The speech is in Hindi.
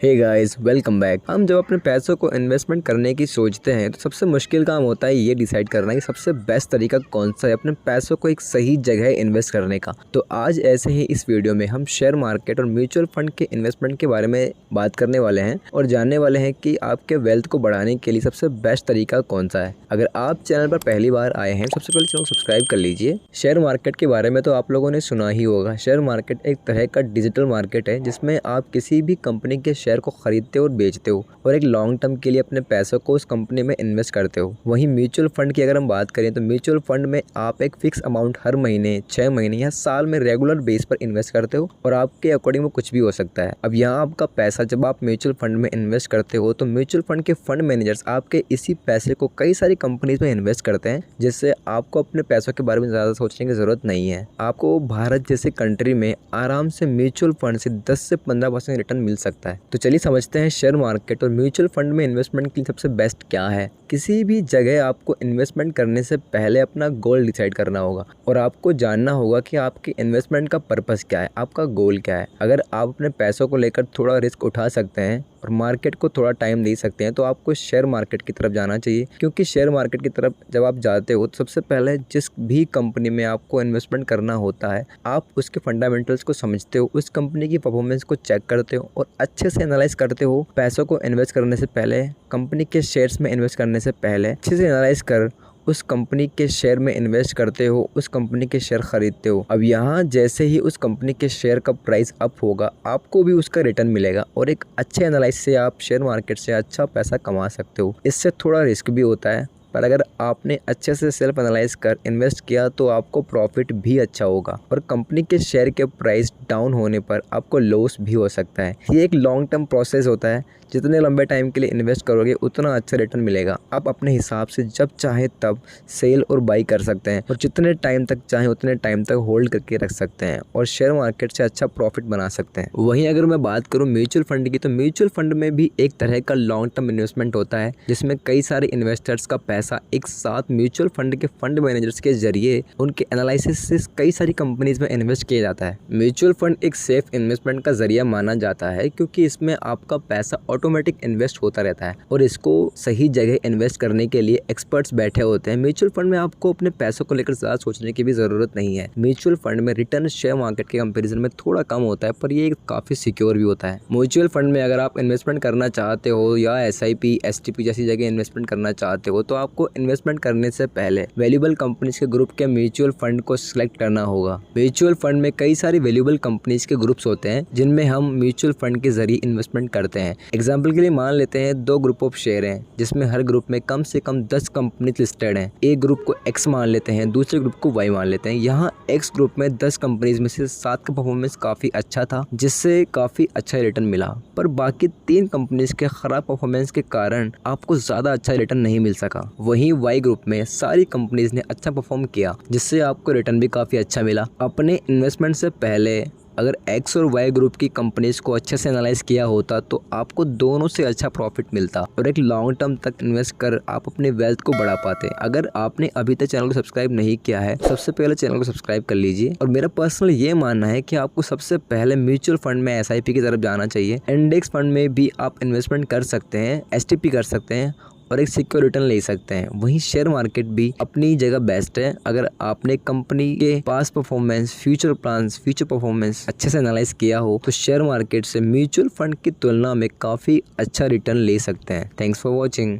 Hey guys welcome back. हम जब अपने पैसों को इन्वेस्टमेंट करने की सोचते हैं तो सबसे मुश्किल काम होता है ये डिसाइड करना कि सबसे बेस्ट तरीका कौन सा है अपने पैसों को एक सही जगह इन्वेस्ट करने का। तो आज ऐसे ही इस वीडियो में हम शेयर मार्केट और म्यूचुअल फंड के इन्वेस्टमेंट के बारे में बात करने वाले हैं और जानने वाले हैं कि आपके वेल्थ को बढ़ाने के लिए सबसे बेस्ट तरीका कौन सा है। अगर आप चैनल पर पहली बार आए हैं सबसे पहले चैनल को सब्सक्राइब कर लीजिए। शेयर मार्केट के बारे में तो आप लोगों ने सुना ही होगा। शेयर मार्केट एक तरह का डिजिटल मार्केट है जिसमें आप किसी भी कंपनी के शेयर को खरीदते हो और बेचते हो और एक लॉन्ग टर्म के लिए अपने पैसों को उस कंपनी में इन्वेस्ट करते हो। वहीं म्यूचुअल फंड की अगर हम बात करें तो म्यूचुअल फंड में आप एक फिक्स अमाउंट हर महीने 6 महीने या साल में रेगुलर बेस पर इन्वेस्ट करते हो और आपके अकॉर्डिंग वो कुछ भी हो सकता है। अब यहाँ आपका पैसा जब आप म्यूचुअल फंड में इन्वेस्ट करते हो तो म्यूचुअल फंड के फंड मैनेजर्स आपके इसी पैसे को कई सारी कंपनीज में इन्वेस्ट करते हैं, जिससे आपको अपने पैसों के बारे में ज़्यादा सोचने की ज़रूरत नहीं है। आपको भारत जैसे कंट्री में आराम से म्यूचुअल फंड से 10 से 15% रिटर्न मिल सकता है। तो चलिए समझते हैं शेयर मार्केट और म्यूचुअल फंड में इन्वेस्टमेंट के लिए सबसे बेस्ट क्या है। किसी भी जगह आपको इन्वेस्टमेंट करने से पहले अपना गोल डिसाइड करना होगा और आपको जानना होगा कि आपकी इन्वेस्टमेंट का पर्पस क्या है, आपका गोल क्या है। अगर आप अपने पैसों को लेकर थोड़ा रिस्क उठा सकते हैं और मार्केट को थोड़ा टाइम दे सकते हैं तो आपको शेयर मार्केट की तरफ जाना चाहिए, क्योंकि शेयर मार्केट की तरफ जब आप जाते हो तो सबसे पहले जिस भी कंपनी में आपको इन्वेस्टमेंट करना होता है आप उसके फंडामेंटल्स को समझते हो, उस कंपनी की परफॉर्मेंस को चेक करते हो और अच्छे से एनालाइज करते हो। पैसों को इन्वेस्ट करने से पहले, कंपनी के शेयर्स में इन्वेस्ट करने से पहले अच्छे से एनालाइज कर उस कंपनी के शेयर में इन्वेस्ट करते हो, उस कंपनी के शेयर खरीदते हो। अब यहाँ जैसे ही उस कंपनी के शेयर का प्राइस अप होगा आपको भी उसका रिटर्न मिलेगा और एक अच्छे एनालाइज से आप शेयर मार्केट से अच्छा पैसा कमा सकते हो। इससे थोड़ा रिस्क भी होता है, पर अगर आपने अच्छे से सेल्फ एनालाइज कर इन्वेस्ट किया तो आपको प्रॉफिट भी अच्छा होगा और कंपनी के शेयर के प्राइस डाउन होने पर आपको लॉस भी हो सकता है। ये एक लॉन्ग टर्म प्रोसेस होता है, जितने लंबे टाइम के लिए इन्वेस्ट करोगे उतना अच्छा रिटर्न मिलेगा। आप अपने हिसाब से जब चाहे तब सेल और बाई कर सकते हैं और जितने टाइम तक चाहे उतने टाइम तक होल्ड करके रख सकते हैं और शेयर मार्केट से अच्छा प्रॉफिट बना सकते हैं। वहीं अगर मैं बात करूं म्यूचुअल फंड की तो म्यूचुअल फंड में भी एक तरह का लॉन्ग टर्म इन्वेस्टमेंट होता है, जिसमें कई सारे इन्वेस्टर्स का पैसा एक साथ म्यूचुअल फंड के फंड मैनेजर्स के जरिए उनके एनालिसिस से कई सारी कंपनीज में इन्वेस्ट किया जाता है। म्यूचुअल फंड एक सेफ इन्वेस्टमेंट का जरिया माना जाता है, क्योंकि इसमें आपका पैसा ऑटोमेटिक इन्वेस्ट होता रहता है और इसको सही जगह इन्वेस्ट करने के लिए एक्सपर्ट्स बैठे होते हैं। म्यूचुअल फंड में आपको अपने पैसों को लेकर ज़्यादा सोचने की भी ज़रूरत नहीं है। म्यूचुअल फंड में रिटर्न शेयर मार्केट के कंपैरिजन में थोड़ा कम होता है, पर ये काफ़ी सिक्योर भी होता है। म्यूचुअल फंड में अगर आप इन्वेस्टमेंट करना चाहते हो या SIP STP जैसी जगह इन्वेस्टमेंट करना चाहते हो तो आपको इन्वेस्टमेंट करने से पहले वैल्यूएबल कंपनीज के ग्रुप के म्यूचुअल फंड को सिलेक्ट करना होगा। म्यूचुअल फंड में कई सारी वैल्यूएबल कंपनीज के ग्रुप्स होते हैं जिनमें हम म्यूचुअल फंड के जरिए इन्वेस्टमेंट करते हैं। एग्जाम्पल के लिए मान लेते हैं 2 ग्रुप ऑफ शेयर हैं जिसमें हर ग्रुप में कम से कम 10 कंपनीज लिस्टेड हैं। एक ग्रुप को X मान लेते हैं, दूसरे ग्रुप को Y मान लेते हैं। यहाँ X ग्रुप में 10 कंपनीज में से 7 का परफॉर्मेंस काफ़ी अच्छा था, जिससे काफ़ी अच्छा रिटर्न मिला, पर बाकी 3 कंपनीज के खराब परफॉर्मेंस के कारण आपको ज़्यादा अच्छा रिटर्न नहीं मिल सका। वहीं Y ग्रुप में सारी कंपनीज ने अच्छा परफॉर्म किया, जिससे आपको रिटर्न भी काफ़ी अच्छा मिला। अपने इन्वेस्टमेंट से पहले अगर X और Y ग्रुप की कंपनीज को अच्छे से एनालाइज किया होता तो आपको दोनों से अच्छा प्रॉफिट मिलता और एक लॉन्ग टर्म तक इन्वेस्ट कर आप अपने वेल्थ को बढ़ा पाते। अगर आपने अभी तक चैनल को सब्सक्राइब नहीं किया है सबसे पहले चैनल को सब्सक्राइब कर लीजिए। और मेरा पर्सनल ये मानना है कि आपको सबसे पहले म्यूचुअल फंड में SIP की तरफ जाना चाहिए। इंडेक्स फंड में भी आप इन्वेस्टमेंट कर सकते हैं, STP कर सकते हैं और एक सिक्योर रिटर्न ले सकते हैं। वहीं शेयर मार्केट भी अपनी जगह बेस्ट है। अगर आपने कंपनी के पास performance, future plans, future performance अच्छे से एनालाइज किया हो तो शेयर मार्केट से म्यूचुअल फंड की तुलना में काफ़ी अच्छा रिटर्न ले सकते हैं। Thanks for watching.